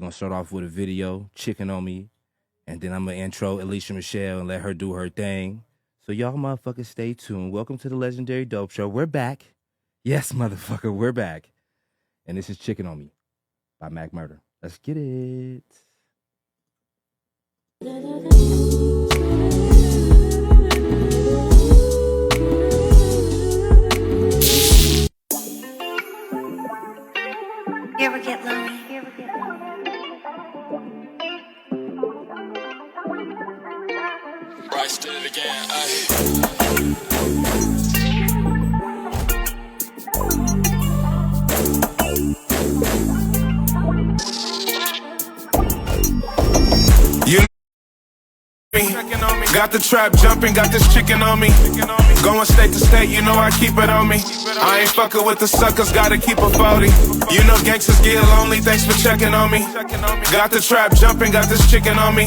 We're gonna start off with a video, Chicken on Me, and then I'm gonna intro Alicia Michelle and let her do her thing. So y'all motherfuckers stay tuned. Welcome to the Legendary Dope Show. We're back. Yes, motherfucker, we're back. And this is Chicken on Me by Mack Murda. Let's get it. You ever get lonely? Bryce did it again. Ay. You got the trap jumping, got this chicken on me. Going state to state, you know I keep it on me. I ain't fucking with the suckers, gotta keep a 40. You know gangsters get lonely, thanks for checking on me. Got the trap jumping, got this chicken on me.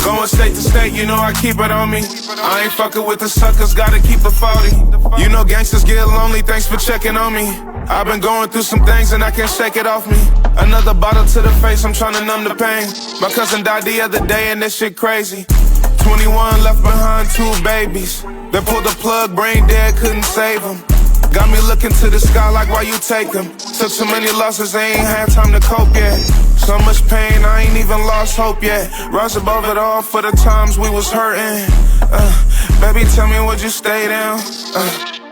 Going state to state, you know I keep it on me. I ain't fucking with the suckers, gotta keep a 40. You know gangsters get lonely, thanks for checking on me. I've been going through some things and I can't shake it off me. Another bottle to the face, I'm trying to numb the pain. My cousin died the other day and this shit crazy. 21 left behind 2 babies. They pulled the plug, brain dead, couldn't save them. Got me looking to the sky like why you take them. Took so many losses, they ain't had time to cope yet. So much pain, I ain't even lost hope yet. Rise above it all for the times we was hurting. Baby, tell me would you stay down?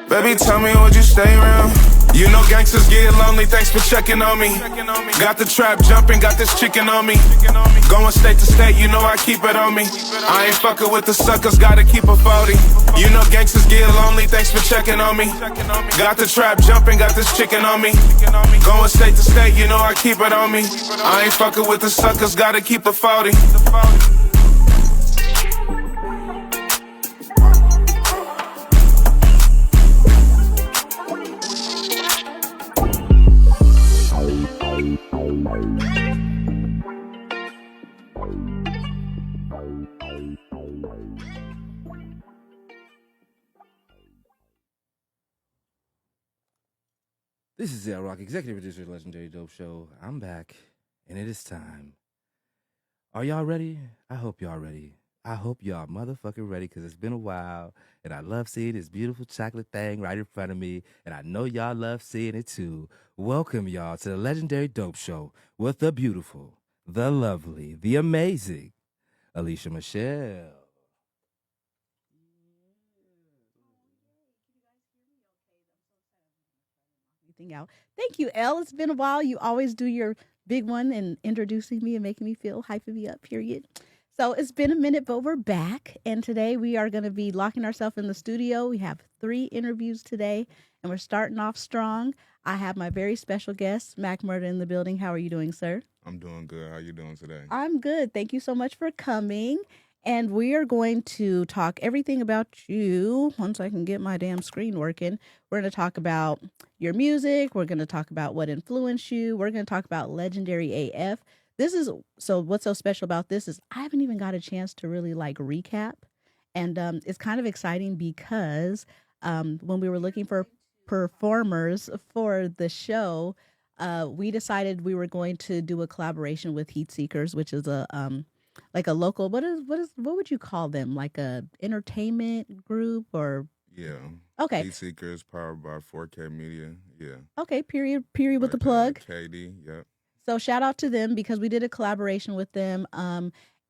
Baby, tell me would you stay around? You know gangsters get lonely, thanks for checking on me. Got the trap jumping, got this chicken on me. Going state to state, you know I keep it on me. I ain't fucking with the suckers, gotta keep a 40. You know gangsters get lonely, thanks for checking on me. Got the trap jumping, got this chicken on me. Going state to state, you know I keep it on me. I ain't fucking with the suckers, gotta keep a 40. This is Zell Rock, executive producer of the Legendary Dope Show. I'm back, and it is time. Are y'all ready? I hope y'all ready. I hope y'all motherfucking ready, because it's been a while, and I love seeing this beautiful chocolate thing right in front of me, and I know y'all love seeing it too. Welcome y'all to the Legendary Dope Show with the beautiful, the lovely, the amazing Alicia Michelle. Out. Thank you, Elle. It's been a while. You always do your big one and introducing me and making me feel hyping me up, period. So it's been a minute, but we're back. And today we are going to be locking ourselves in the studio. We have 3 interviews today, and we're starting off strong. I have my very special guest, Mack Murda, in the building. How are you doing, sir? I'm doing good. How you doing today? I'm good. Thank you so much for coming. And we are going to talk everything about you. Once I can get my damn screen working, we're going to talk about your music. We're going to talk about what influenced you. We're going to talk about Legendary AF. So what's so special about this is I haven't even got a chance to really like recap. And it's kind of exciting because when we were looking for performers for the show, we decided we were going to do a collaboration with Heat Seekers, which is a like a local, what would you call them? Like a entertainment group or? Yeah. Okay. Heat Seekers powered by 4K Media. Yeah. Okay. Period with the plug. KD. Yep. So shout out to them because we did a collaboration with them.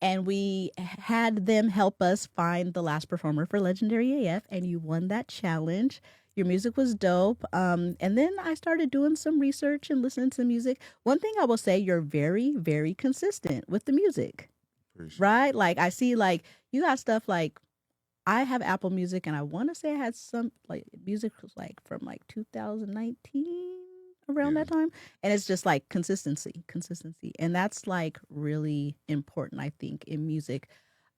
And we had them help us find the last performer for Legendary AF, and you won that challenge. Your music was dope. And then I started doing some research and listening to music. One thing I will say, you're very, very consistent with the music. Appreciate right? Like I see like you got stuff like I have Apple Music and I want to say I had some like music was like from like 2019 around that time. And it's just like consistency. And that's like really important, I think, in music.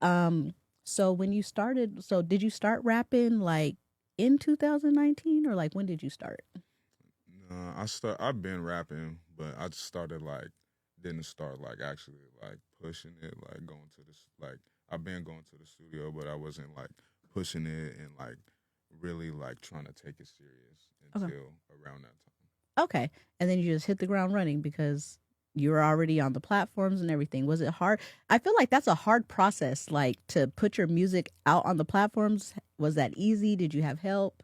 So when you started, so did you start rapping like in 2019 or like when did you start? I've been rapping, but I just started like didn't start like actually like pushing it, like going to this like I've been going to the studio, but I wasn't like pushing it and like really like trying to take it serious until around that time. Okay. And then you just hit the ground running because you were already on the platforms and everything. Was it hard? I feel like that's a hard process, like to put your music out on the platforms. Was that easy? Did you have help?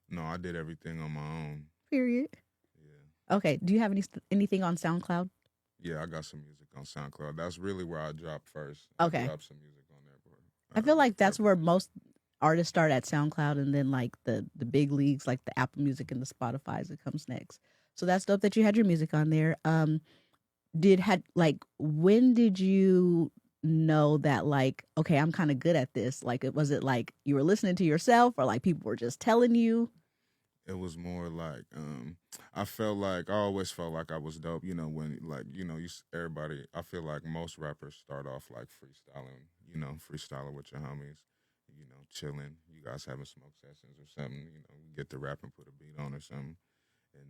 No, I did everything on my own. Period. Yeah. Okay. Do you have anything on SoundCloud? Yeah, I got some music on SoundCloud. That's really where I dropped first. I Okay. dropped some music on there. I feel like Before that's where most artists start at SoundCloud, and then like the big leagues, like the Apple Music and the Spotify's, it comes next. So that's dope that you had your music on there. Did had like when did you know that like okay, I'm kind of good at this? Like it was it like you were listening to yourself, or like people were just telling you? it was more like I felt like I always felt like I was dope. You know when like everybody. I feel like most rappers start off like freestyling. Freestyling with your homies. Chilling. You guys having smoke sessions or something. Get the rap and put a beat on or something, and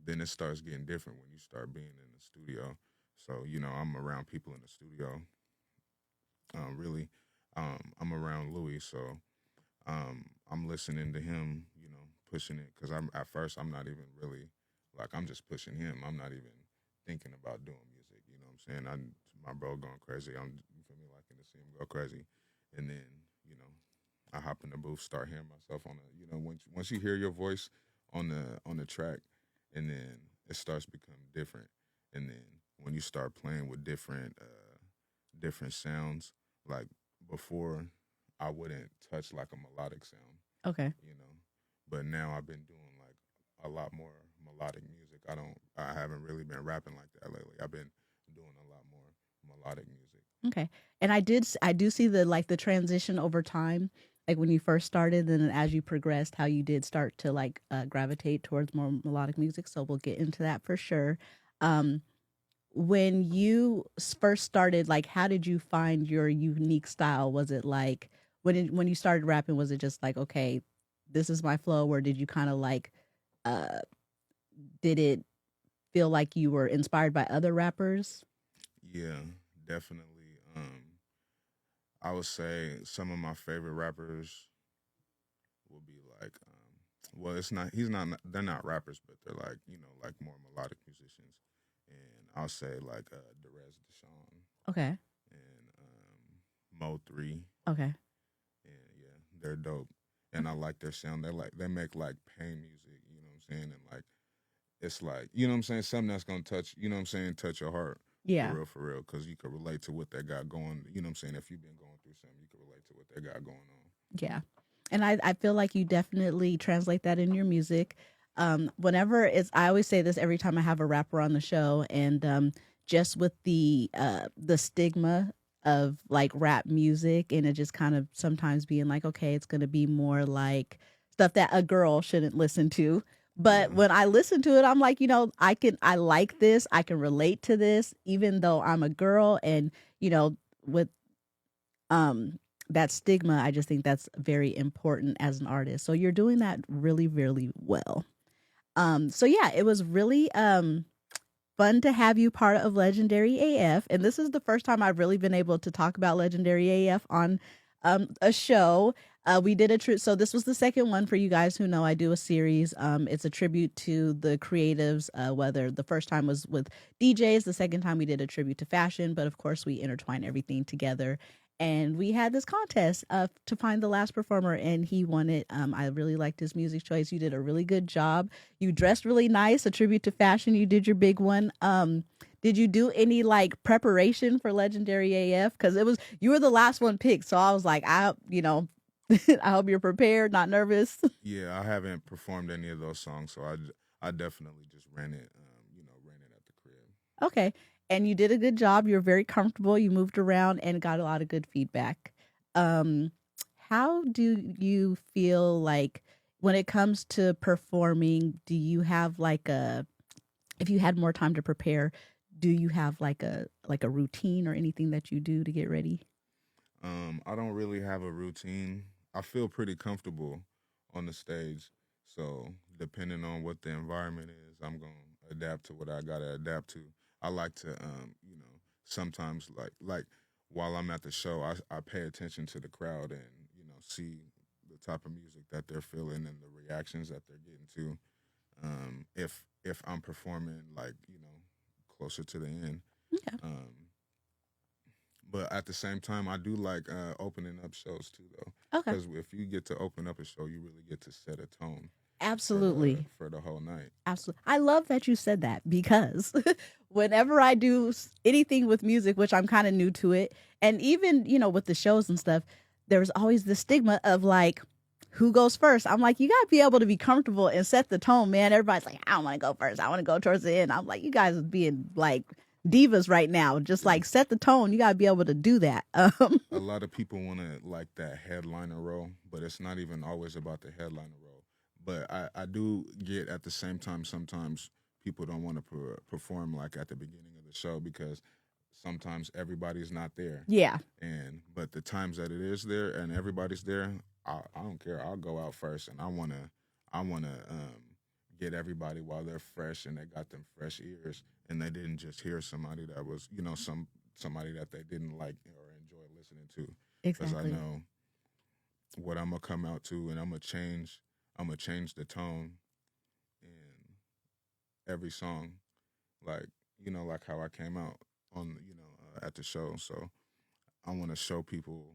then it starts getting different when you start being in the studio. So I'm around people in the studio. Really, I'm around Louis, so I'm listening to him, pushing it because I'm at first I'm not even really like I'm just pushing him. I'm not even thinking about doing music. You know what I'm saying? My bro going crazy. You feel me, liking to see him go crazy, and then I hop in the booth, start hearing myself on the once you hear your voice on the track, and then it starts becoming different, and then when you start playing with different sounds, like before, I wouldn't touch like a melodic sound, Okay. you know. But now I've been doing like a lot more melodic music. I haven't really been rapping like that lately. I've been doing a lot more melodic music. Okay. And I do see the like the transition over time, like when you first started, and then as you progressed, how you did start to like gravitate towards more melodic music. So we'll get into that for sure. Um, when you first started, like, how did you find your unique style? Was it like when you started rapping? Was it just like, okay, this is my flow, or did you kind of like, uh, did it feel like you were inspired by other rappers? Yeah, definitely. I would say some of my favorite rappers will be like, well, it's not. He's not. They're not rappers, but they're like like more melodic musicians. And I'll say like Derez Deshawn Okay. and Mo 3, Okay. and yeah, they're dope. And I like their sound. They make like pain music. You know what I'm saying? And like it's like what I'm saying. Something that's gonna touch. You know what I'm saying? Touch your heart. Yeah. For real, because you could relate to what they got going. You know what I'm saying? If you've been going through something, you could relate to what they got going on. Yeah. And I feel like you definitely translate that in your music. Whenever it's, I always say this every time I have a rapper on the show, and just with the stigma of like rap music, and it just kind of sometimes being like, okay, it's going to be more like stuff that a girl shouldn't listen to. But Yeah. when I listen to it, I'm like, I like this, I can relate to this, even though I'm a girl, and with um that stigma, I just think that's very important as an artist. So you're doing that really, really well. So yeah, it was really fun to have you part of Legendary AF, and this is the first time I've really been able to talk about Legendary AF on a show. We did so this was the second one. For you guys who know, I do a series. It's a tribute to the creatives, whether the first time was with DJs, the second time we did a tribute to fashion, but of course we intertwine everything together. And we had this contest to find the last performer, and he won it. I really liked his music choice. You did a really good job. You dressed really nice. A tribute to fashion. You did your big one. Did you do any like preparation for Legendary AF? Because you were the last one picked, so I was like, I I hope you're prepared, not nervous. Yeah, I haven't performed any of those songs, so I definitely just ran it. Ran it at the crib. Okay. And you did a good job. You're very comfortable. You moved around and got a lot of good feedback. Um, how do you feel like when it comes to performing, do you have like if you had more time to prepare, do you have like a routine or anything that you do to get ready? I don't really have a routine. I feel pretty comfortable on the stage, so depending on what the environment is, I'm gonna adapt to what I gotta adapt to. I like to, sometimes like while I'm at the show, I pay attention to the crowd and see the type of music that they're feeling and the reactions that they're getting to. If I'm performing like closer to the end. Okay. But at the same time, I do like opening up shows too, though, Okay. because if you get to open up a show, you really get to set a tone Absolutely. for the whole night. Absolutely. I love that you said that because whenever I do anything with music, which I'm kind of new to it, and even, with the shows and stuff, there's always the stigma of like, who goes first? I'm like, you got to be able to be comfortable and set the tone, man. Everybody's like, I don't want to go first. I want to go towards the end. I'm like, you guys are being like divas right now. Just like set the tone. You got to be able to do that. A lot of people want to like that headliner role, but it's not even always about the headliner role. But I do get at the same time sometimes people don't want to perform like at the beginning of the show because sometimes everybody's not there. Yeah. But the times that it is there and everybody's there, I don't care. I'll go out first, and I wanna get everybody while they're fresh and they got them fresh ears, and they didn't just hear somebody that was somebody that they didn't like or enjoy listening to. Because Exactly. I know what I'm gonna come out to, and I'm gonna change the tone in every song, like like how I came out on at the show. So I want to show people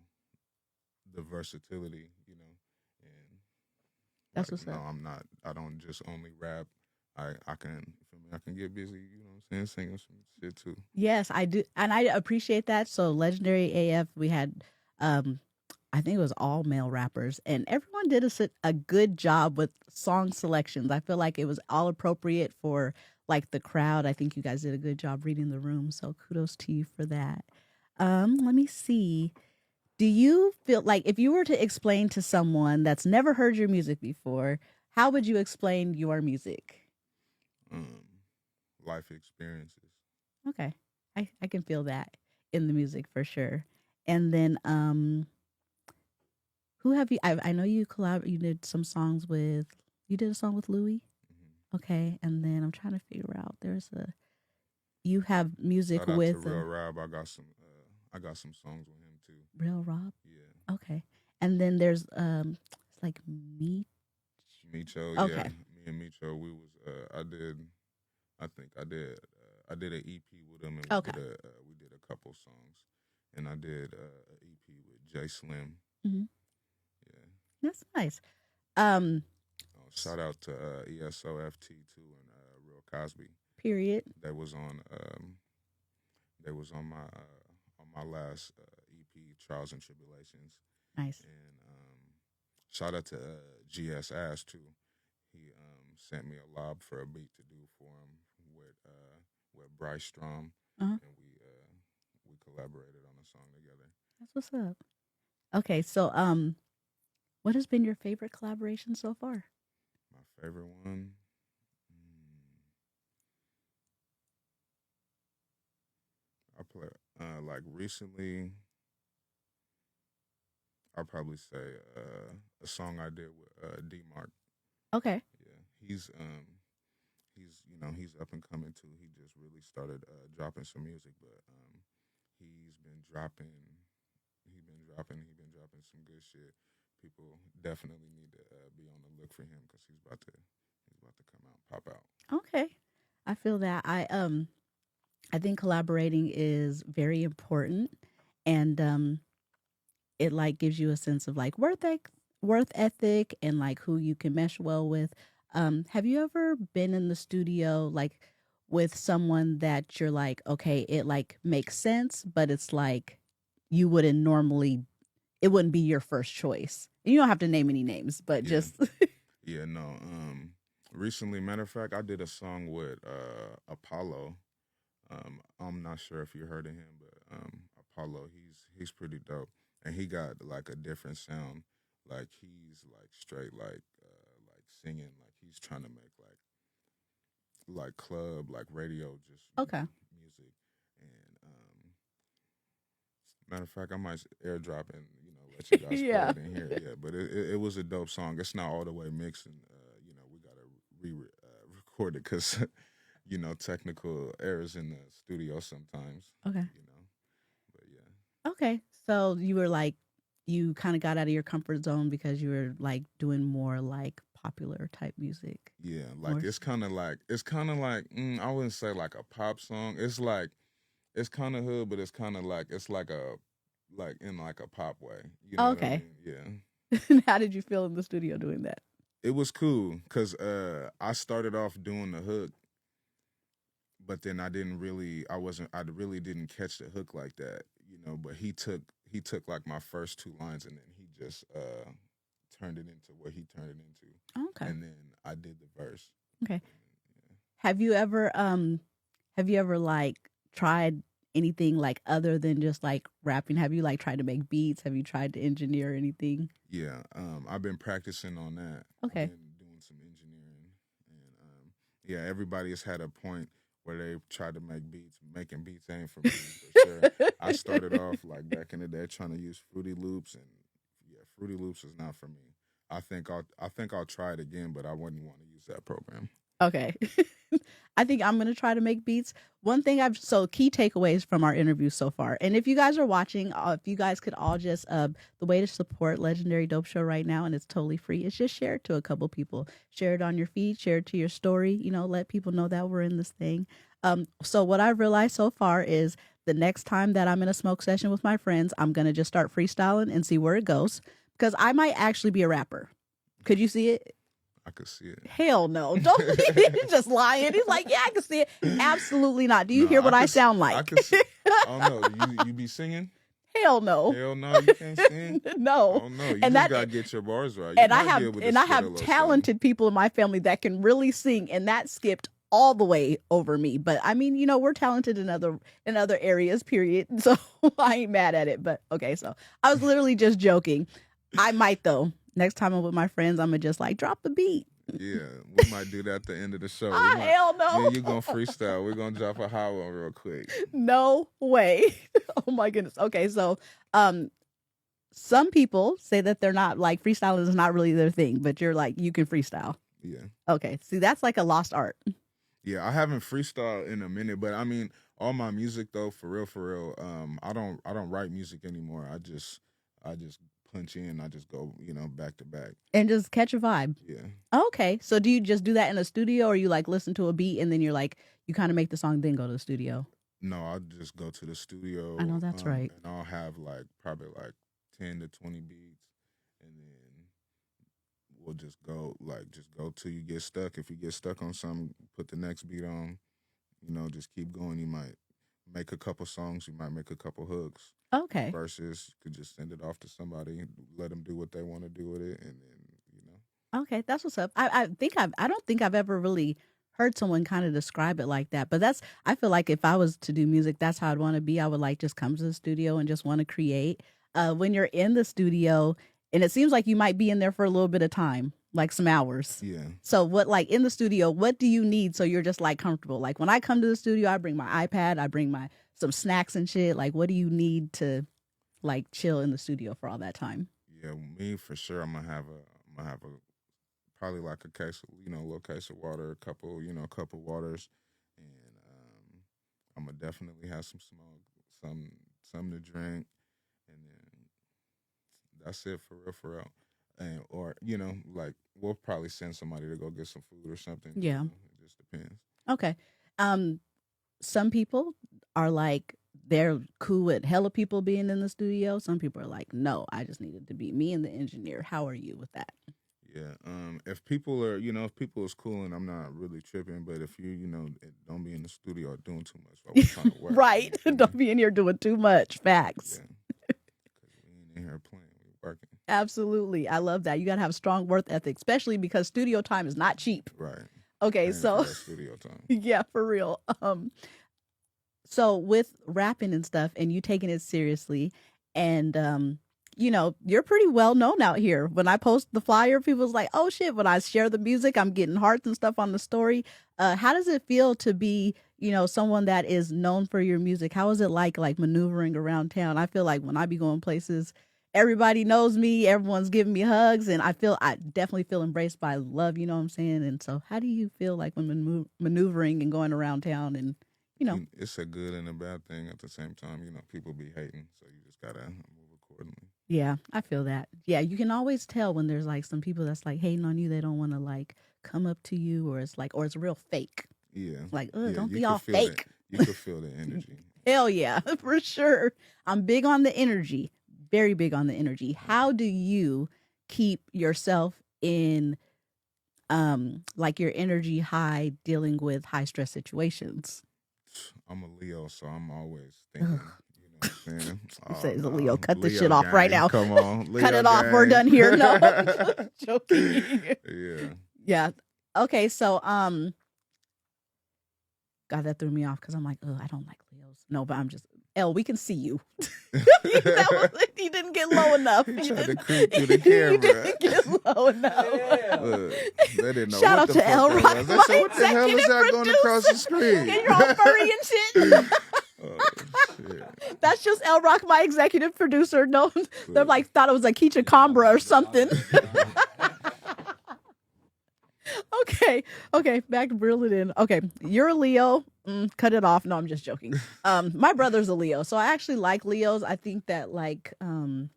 the versatility, and That's like what's no, up. I don't just only rap. I can you feel me? I can get busy, what I'm saying, singing some shit too. Yes, I do. And I appreciate that. So Legendary AF, we had, I think it was all male rappers, and everyone did a good job with song selections. I feel like it was all appropriate for like the crowd. I think you guys did a good job reading the room. So kudos to you for that. Let me see. Do you feel like if you were to explain to someone that's never heard your music before, how would you explain your music? Um, Life experiences. Okay. I can feel that in the music for sure. And then who have you I know you did some songs with you did a song with Louis? Hmm. Okay. And then I'm trying to figure out you have music Shout out to with Real Rob. I got some songs with him too. Real Rob. Yeah. Okay. And then there's it's like me. Micho, Okay. yeah. Me and Micho, we was I did an EP with him, and Okay. we did a couple songs, and I did an EP with Jay Slim. Hmm. Yeah. That's nice. Um Shout out to ESOFT too and Real Cosby. period. That was on on my last EP, Trials and Tribulations. Nice. And shout out to GS Ash too. He sent me a lob for a beat to do for him with Bryce Strom, Uh-huh. and we collaborated on a song together. That's what's up. Okay, so what has been your favorite collaboration so far? My favorite one. I play like recently. I'll probably say a song I did with D Mark. Okay. Yeah, he's up and coming too. He just really started dropping some music, but he's been dropping he's been dropping some good shit. People definitely need to be on the look for him because he's about to come out, pop out. Okay. I feel that I think collaborating is very important, and it like gives you a sense of like worth ethic and like who you can mesh well with. Have you ever been in the studio like with someone that you're like, okay, it like makes sense, but it's like you wouldn't normally, it wouldn't be your first choice. You don't have to name any names, but Yeah. just Yeah, no. Recently, matter of fact, I did a song with Apollo. I'm not sure if you heard of him, but Apollo, he's pretty dope, and he got like a different sound. Like he's like straight like singing, like he's trying to make like club like radio just okay. music. And matter of fact, I might airdrop and let you guys Yeah. play it in here. Yeah, but it was a dope song. It's not all the way mixed, and we gotta record it because technical errors in the studio sometimes. Okay. But yeah. Okay. So you were like, you kind of got out of your comfort zone because you were like doing more like popular type music. Yeah, like More it's kind of like I wouldn't say like a pop song. It's kind of hood, but it's kind of like it's like in like a pop way. You know Oh, what I okay. mean? Yeah. How did you feel in the studio doing that? It was cool because I started off doing the hook, but then I really didn't catch the hook like that, you know. But he took like my first two lines and then he just turned it into what he turned it into, Okay. and then I did the verse. Okay. Yeah. Have you ever like tried anything like other than just like rapping? Have you like tried to make beats? Have you tried to engineer anything? Yeah, I've been practicing on that. Okay. I've been doing some engineering, and yeah, everybody has had a point where they tried to make beats. Making beats ain't for me for sure. I started off like back in the day trying to use Fruity Loops, and yeah, Fruity Loops is not for me. I think I'll try it again, but I wouldn't want to use that program. Okay. I think I'm going to try to make beats. One thing so key takeaways from our interview so far. And if you guys are watching, if you guys could all just, the way to support Legendary Dope Show right now, and it's totally free, is just share it to a couple people. Share it on your feed, share it to your story, let people know that we're in this thing. So what I've realized so far is the next time that I'm in a smoke session with my friends, I'm going to just start freestyling and see where it goes. Because I might actually be a rapper. Could you see it? I could see it. Hell no. Don't he's just lying. He's like, yeah, I can see it. Absolutely not. Do you hear what I sound like? I could see. Oh no, you be singing? Hell no. Hell no, you can't sing. No. Oh no, you And just gotta get your bars right. And I have talented people in my family that can really sing, and that skipped all the way over me. But I mean, we're talented in other areas, period. So I ain't mad at it. But okay, so I was literally just joking. I might though. Next time I'm with my friends, I'm gonna just like drop the beat. Yeah, we might do that at the end of the show. Hell no. Yeah, you're gonna freestyle. We're gonna drop a high one real quick. No way. Oh my goodness. Okay, so some people say that they're not like freestyling is not really their thing, but you're like you can freestyle. Yeah. Okay. See, that's like a lost art. Yeah, I haven't freestyled in a minute, but I mean, all my music though, for real, I don't write music anymore. I just punch in, I just go, back to back. And just catch a vibe. Yeah. Okay. So do you just do that in a studio, or you like listen to a beat and then you're like you kind of make the song then go to the studio? No, I'll just go to the studio. I know that's right. And I'll have probably 10 to 20 beats, and then we'll just go till you get stuck. If you get stuck on something, put the next beat on. Just keep going. You might make a couple songs. You might make a couple hooks. Okay. Versus, you could just send it off to somebody, let them do what they want to do with it, and then Okay, that's what's up. I don't think I've ever really heard someone kind of describe it like that. But I feel like if I was to do music, that's how I'd want to be. I would like just come to the studio and just want to create. When you're in the studio, and it seems like you might be in there for a little bit of time, like some hours. Yeah. So in the studio, what do you need so you're just like comfortable? Like when I come to the studio, I bring my iPad, I bring some snacks and shit. Like what do you need to like chill in the studio for all that time? Yeah, me for sure. I'm gonna have a probably like a case of, a little case of water, a couple waters, and I'm gonna definitely have some smoke, something to drink, and then that's it for real. And or like we'll probably send somebody to go get some food or something. Yeah. It just depends. Okay. Some people are like they're cool with hella people being in the studio. Some people are like, no, I just needed to be me and the engineer. How are you with that? Yeah. If people are, if people is cool, and I'm not really tripping, but if you, don't be in the studio doing too much while we're trying to work. Right. Don't be in here doing too much. Facts. Yeah. Because we ain't in here playing. We're working. Absolutely. I love that. You got to have strong work ethic, especially because studio time is not cheap. Right. Okay. Paying So for that studio time. yeah, for real. So with rapping and stuff and you taking it seriously and, you're pretty well known out here. When I post the flyer, people's like, oh shit, when I share the music, I'm getting hearts and stuff on the story. How does it feel to be, someone that is known for your music? How is it like maneuvering around town? I feel like when I be going places, everybody knows me, everyone's giving me hugs, and I definitely feel embraced by love, you know what I'm saying? And so how do you feel like when maneuvering and going around town and, It's a good and a bad thing at the same time. People be hating, so you just gotta move accordingly. Yeah, I feel that. Yeah, you can always tell when there's like some people that's like hating on you. They don't want to like come up to you, or it's like, or it's real fake. Yeah. Like, Yeah, don't you be could all feel fake. You could feel the energy. Hell yeah, for sure. I'm big on the energy. Very big on the energy. How do you keep yourself in like your energy high dealing with high stress situations? I'm a Leo, so I'm always thinking, you know what I'm saying? You say it's a no, Leo. Cut this Leo shit off right gang, now. Come on. Leo Cut it off. We're gang. done here. No, I'm just joking. Yeah. Yeah. Okay, so God, that threw me off because I'm like, oh, I don't like Leos. No, but I'm just we can see you. He didn't get low enough. He Tried to didn't, creep through the he camera. didn't get low enough. Look, they didn't know Shout what out the to fuck L. that Rock, was. They my said, what the hell is that executive going across the screen? And you're all furry and shit. Oh, shit. That's just L. Rock, my executive producer. No, they're like thought it was a Keisha Combra or something. Okay, back to reel it in. Okay, you're a Leo. Cut it off. No, I'm just joking. My brother's a Leo, so I actually like Leos. I think that like you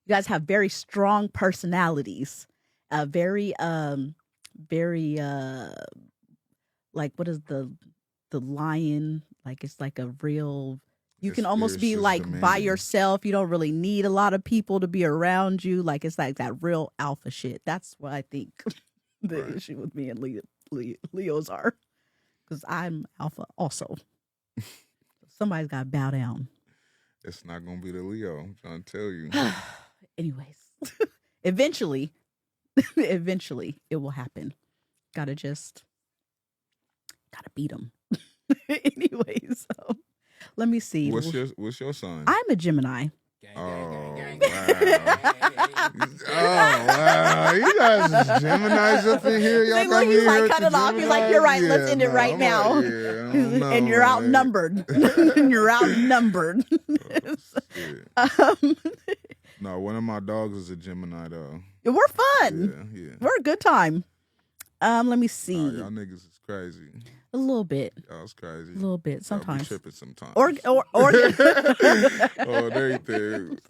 guys have very strong personalities. Very like what is the lion? Like it's like a real. You can almost be like by yourself. You don't really need a lot of people to be around you. Like it's like that real alpha shit. That's what I think the issue with me and Leos are. Because I'm alpha also. Somebody's got to bow down. It's not going to be the Leo. I'm trying to tell you. Anyways, eventually it will happen. Gotta beat them. Anyways, so let me see. What's your sign? I'm a Gemini. Oh, wow. Oh, wow. You guys is Geminis up in here. Y'all got me He's here like, with cut the it off. He's like, you're right. Geminis? Let's end it right I'm now. like, yeah, I don't know, And you're man. outnumbered. You're outnumbered. Shit. Um, No, one of my dogs is a Gemini, though. we're fun. Yeah. We're a good time. Let me see. Oh, y'all niggas is crazy. A little bit. Y'all's crazy. A little bit. Y'all be Sometimes. tripping sometimes. Or oh, there you think.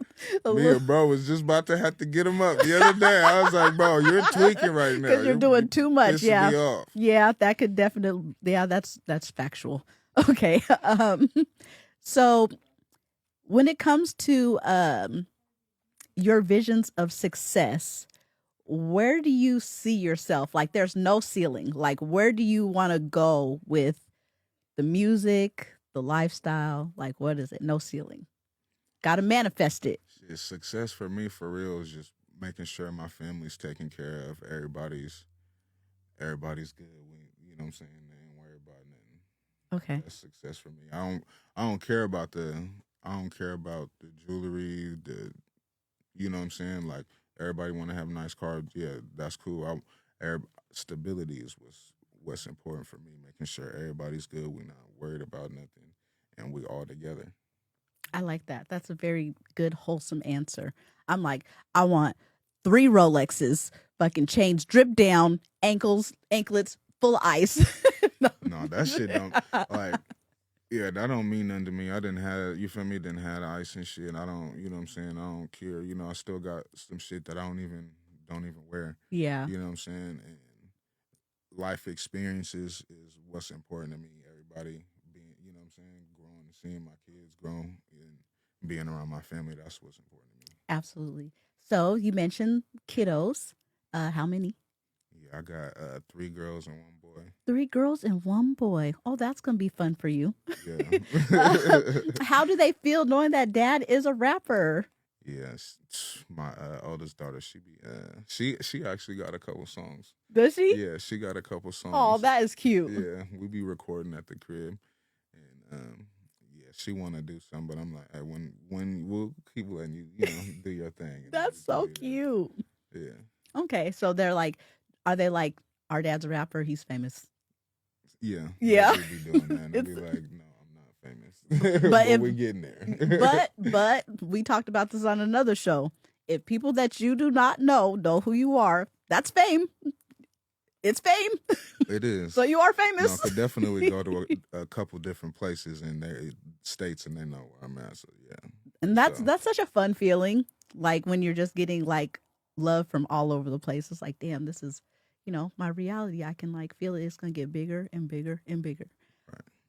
Me and bro was just about to have to get him up the other day. I was like, bro, you're tweaking right now. because you're doing too much. pissing Yeah. me off. Yeah, that could definitely. Yeah, that's factual. Okay. So when it comes to your visions of success, where do you see yourself? Like, there's no ceiling. Like, where do you want to go with the music, the lifestyle? Like, what is it? No ceiling. Got to manifest it. Shit, success for me, for real, is just making sure my family's taken care of. Everybody's good. You know what I'm saying? They ain't worried about nothing. Okay. That's success for me. I don't care about the jewelry, you know what I'm saying? Like, everybody want to have nice cars. Yeah, that's cool. Stability is what's important for me. Making sure everybody's good. We're not worried about nothing, and we all together. I like that. That's a very good, wholesome answer. I'm like, I want 3 Rolexes, fucking chains drip down, anklets full of ice. No, that shit don't like. Yeah, that don't mean nothing to me. I didn't have, you feel me? Didn't have the ice and shit. I don't, you know what I'm saying? I don't care. You know, I still got some shit that I don't even wear. Yeah. You know what I'm saying? And life experiences is what's important to me. Everybody being, you know what I'm saying, growing and seeing my kids grow and being around my family, that's what's important to me. Absolutely. So you mentioned kiddos. How many? Yeah, I got 3 girls and 1 boy. 3 girls and 1 boy. Oh, that's going to be fun for you. Yeah. How do they feel knowing that dad is a rapper? Yes, my oldest daughter, she actually got a couple songs. Does she? Yeah, she got a couple songs. Oh, that is cute. Yeah, we be recording at the crib, and yeah, she want to do something, but I'm like, hey, when we'll keep letting you, do your thing. That's so cute. Yeah. Okay, so are they like, our dad's a rapper, he's famous? Yeah. Yeah. We be doing that. And be like, no, I'm not famous. But we're getting there. but we talked about this on another show. If people that you do not know who you are, that's fame. It's fame. It is. So you are famous. No, I could definitely go to a couple different places in their states and they know where I'm at. So yeah. And that's such a fun feeling. Like when you're just getting like love from all over the place. It's like, damn, this is, my reality. I can like feel it. It's gonna get bigger and bigger and bigger.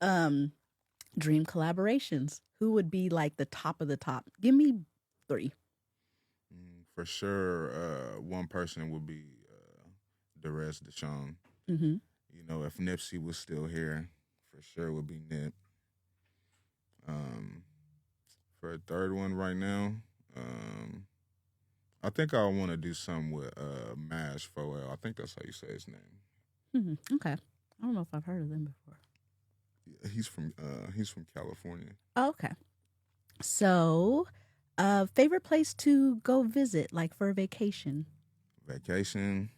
Right. Dream collaborations. Who would be like the top of the top? Give me 3. For sure, one person would be Derez Deshawn. Mm-hmm. You know, if Nipsey was still here, for sure it would be Nip. For a third one right now, I think I want to do something with Mash Foel. I think that's how you say his name. Mm-hmm. Okay. I don't know if I've heard of them before. Yeah, he's from California. Oh, okay. So, favorite place to go visit, like for a vacation? Vacation.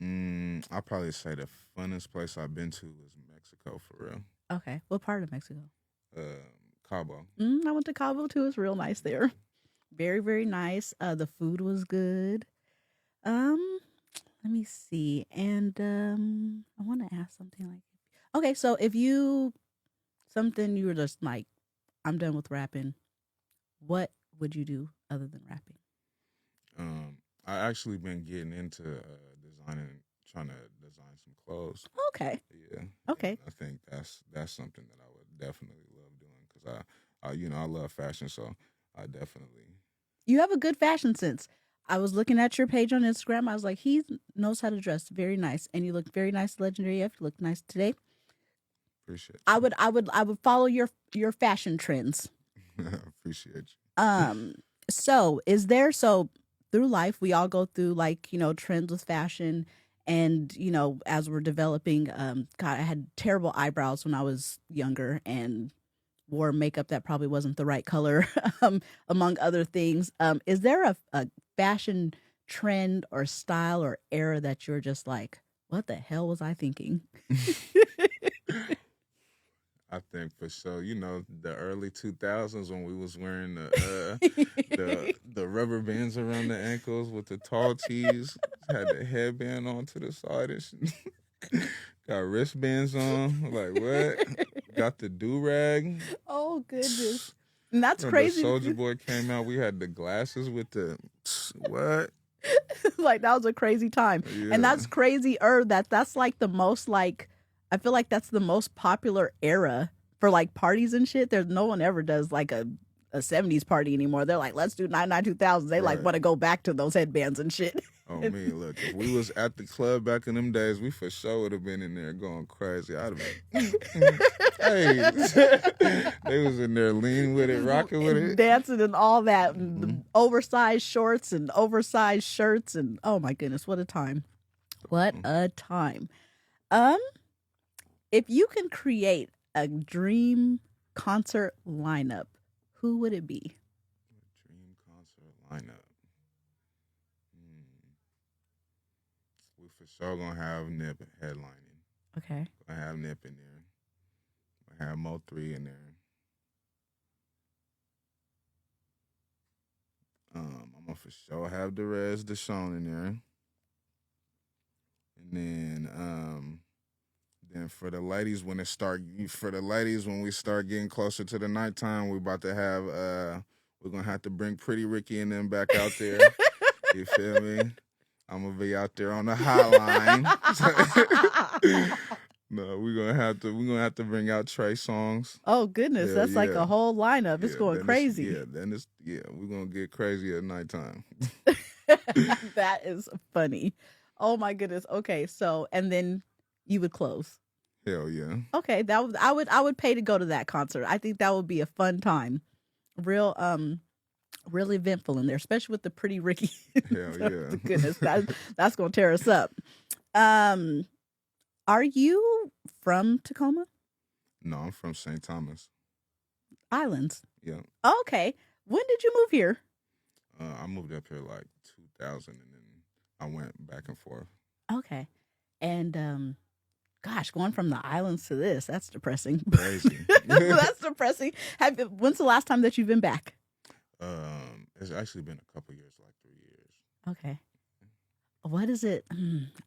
I'll probably say the funnest place I've been to was Mexico, for real. Okay. What part of Mexico? Cabo. I went to Cabo too. It's real nice there. Very, very nice. The food was good. Let me see. And I want to ask something like, okay, so if you were just like, I'm done with rapping, what would you do other than rapping? I actually been getting into designing, trying to design some clothes. Okay. Yeah. Okay. And I think that's something that I would definitely love doing because I love fashion, so I definitely. You have a good fashion sense. I was looking at your page on Instagram. I was like, he knows how to dress. Very nice, and you look very nice, Legendary F. You look nice today. Appreciate you. I would follow your fashion trends. Appreciate you. So through life we all go through like, trends with fashion, and as we're developing, God, I had terrible eyebrows when I was younger and wore makeup that probably wasn't the right color, among other things. Is there a fashion trend or style or era that you're just like, what the hell was I thinking? I think for sure, the early 2000s when we was wearing the rubber bands around the ankles with the tall tees, had the headband on to the side and shit. Got wristbands on, like what? Got the do-rag. Oh, goodness. And that's crazy. The Soulja Boy came out, we had the glasses with the, what? Like, that was a crazy time. Yeah. And that's crazy, that's like the most, like, I feel like that's the most popular era for like parties and shit. There's no one ever does like a 70s party anymore. They're like, let's do 99 2000s. They like want to go back to those headbands and shit. Oh, man, look, if we was at the club back in them days, we for sure would have been in there going crazy. I'd have been, hey. They was in there leaning with it, rocking with it. Dancing and all that. And the oversized shorts and oversized shirts. And oh, my goodness, what a time. What a time. If you can create a dream concert lineup, who would it be? Dream concert lineup. We for sure gonna have Nip headlining. Okay. Gonna have Nip in there. Gonna have Mo3 in there. I'm gonna for sure have Derez Deshawn in there. And then for the ladies, when we start getting closer to the nighttime, we're about to have we're gonna have to bring Pretty Ricky and them back out there. You feel me? I'm gonna be out there on the hotline. No, we're gonna have to bring out Trey songs. Oh goodness, that's like a whole lineup. It's going crazy. We're gonna get crazy at nighttime. That is funny. Oh my goodness. Okay, so and then you would close. Hell yeah. Okay, I would pay to go to that concert. I think that would be a fun time. Real eventful in there, especially with the Pretty Ricky. Hell yeah. Goodness, that's gonna tear us up. Are you from Tacoma? No, I'm from St. Thomas. Islands. Yeah. Okay. When did you move here? I moved up here like 2000, and then I went back and forth. Okay. And gosh, going from the islands to this, that's depressing. Crazy. That's depressing. When's the last time that you've been back? It's actually been a couple years, like 3 years. Okay. What is it?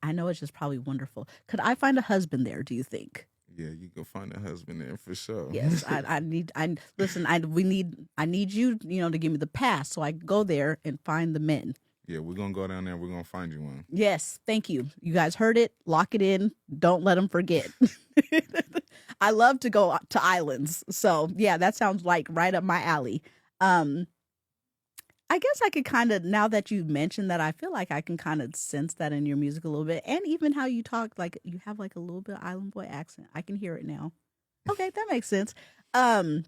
I know it's just probably wonderful. Could I find a husband there, do you think? Yeah, you can find a husband there for sure. Yes, I need. I listen. I need you. You know, to give me the pass so I can go there and find the men. Yeah, we're gonna go down there. We're gonna find you one. Yes, thank you. You guys heard it. Lock it in. Don't let them forget. I love to go to islands, so yeah, that sounds like right up my alley. Um, I guess I could kind of, now that you mentioned that, I feel like I can kind of sense that in your music a little bit, and even how you talk, like you have like a little bit of island boy accent. I can hear it now. Okay, that makes sense. Um,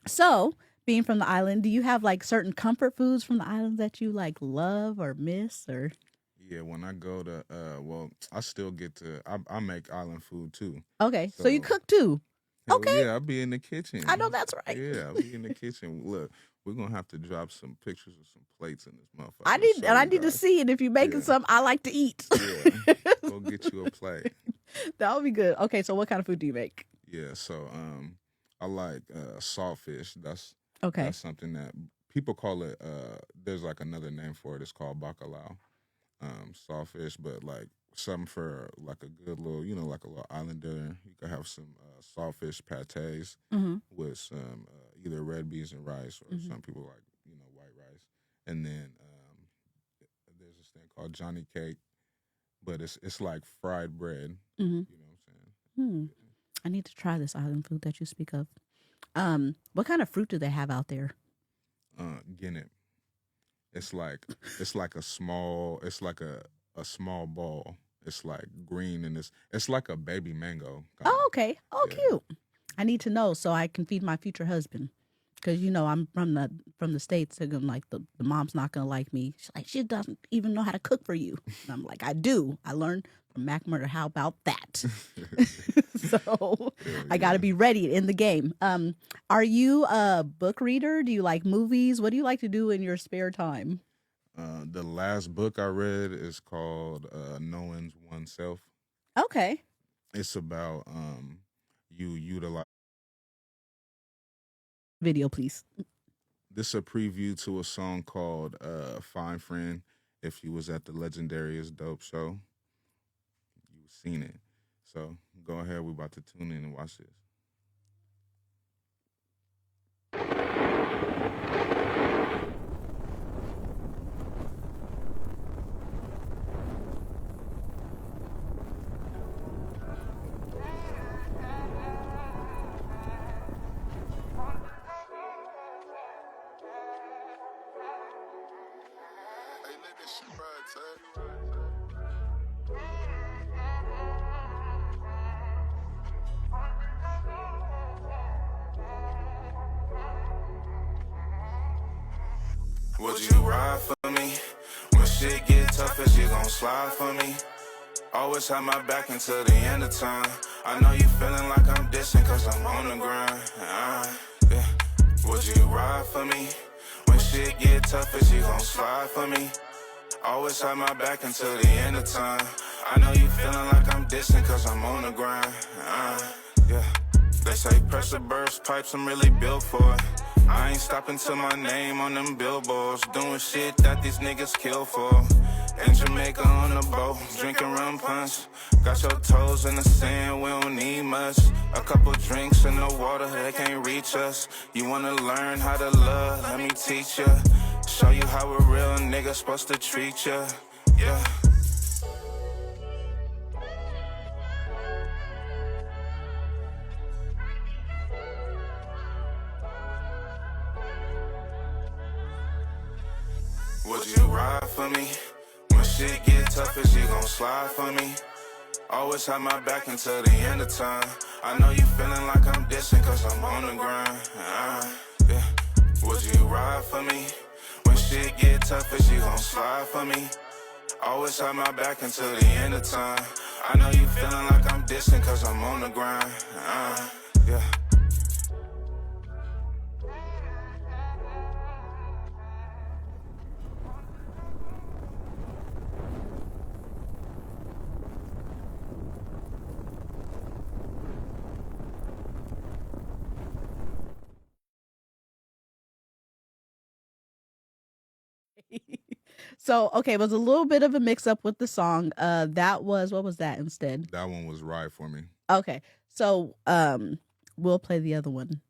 so being from the island, do you have like certain comfort foods from the island that you like love or miss or? Yeah, when I go to well, I still get to I make island food too. Okay, so you So cook too. hell Okay, yeah, I'll be in the kitchen. I know that's right. Yeah, I'll be in the kitchen. Look, we're gonna have to drop some pictures of some plates in this motherfucker. I to need show and I you need to guys. see it. If you're making Yeah. something I like to eat, Yeah, go get you a plate. that would be good. Okay, so what kind of food do you make? Yeah, so I like saltfish. Okay, That's something that people call it. There's like another name for it. It's called bacalao, saltfish. But like something for like a good little, like a little islander. You could have some saltfish pates mm-hmm. with some either red beans and rice, or Mm-hmm. some people like white rice. And then there's this thing called Johnny cake, but it's like fried bread. Mm-hmm. You know what I'm saying? Hmm. I need to try this island food that you speak of. What kind of fruit do they have out there? Guinea. It's like a small. It's like a small ball. It's like green and it's like a baby mango. Kinda. Oh, okay. Oh, Yeah. cute. I need to know so I can feed my future husband. Because I'm from the States. They're gonna like the mom's not gonna like me. She's like, she doesn't even know how to cook for you. And I'm like, I do. I learned from Mack Murda. How about that? So I got to be ready in the game. Are you a book reader? Do you like movies? What do you like to do in your spare time? The last book I read is called Knowing Oneself. Okay. It's about you utilize. Video, please. This is a preview to a song called Fine Friend. If you was at the Legendary is Dope show, you've seen it. So go ahead, we're about to tune in and watch this. Would you ride for me? When shit get tough, is you gon' slide for me? Always have my back until the end of time. I know you feeling like I'm distant cause I'm on the grind. Yeah. Would you ride for me? When shit get tough, is you gon' slide for me? Always have my back until the end of time. I know you feeling like I'm distant cause I'm on the grind. Yeah. They say pressure burst pipes, I'm really built for it. I ain't stopping till my name on them billboards. Doing shit that these niggas kill for. In Jamaica on the boat, drinking rum punch. Got your toes in the sand, we don't need much. A couple drinks in the water, they can't reach us. You wanna learn how to love, let me teach ya. Show you how a real nigga supposed to treat ya. Yeah. Would you ride for me? When shit get tough, is you gon' slide for me? Always have my back until the end of time. I know you feeling like I'm distant cause I'm on the grind. Yeah. Would you ride for me? When shit get tough, is you gon' slide for me? Always have my back until the end of time. I know you feeling like I'm distant cause I'm on the grind. Yeah. So, okay, it was a little bit of a mix up with the song. That was, what was that instead? That one was Ride for Me. Okay. So we'll play the other one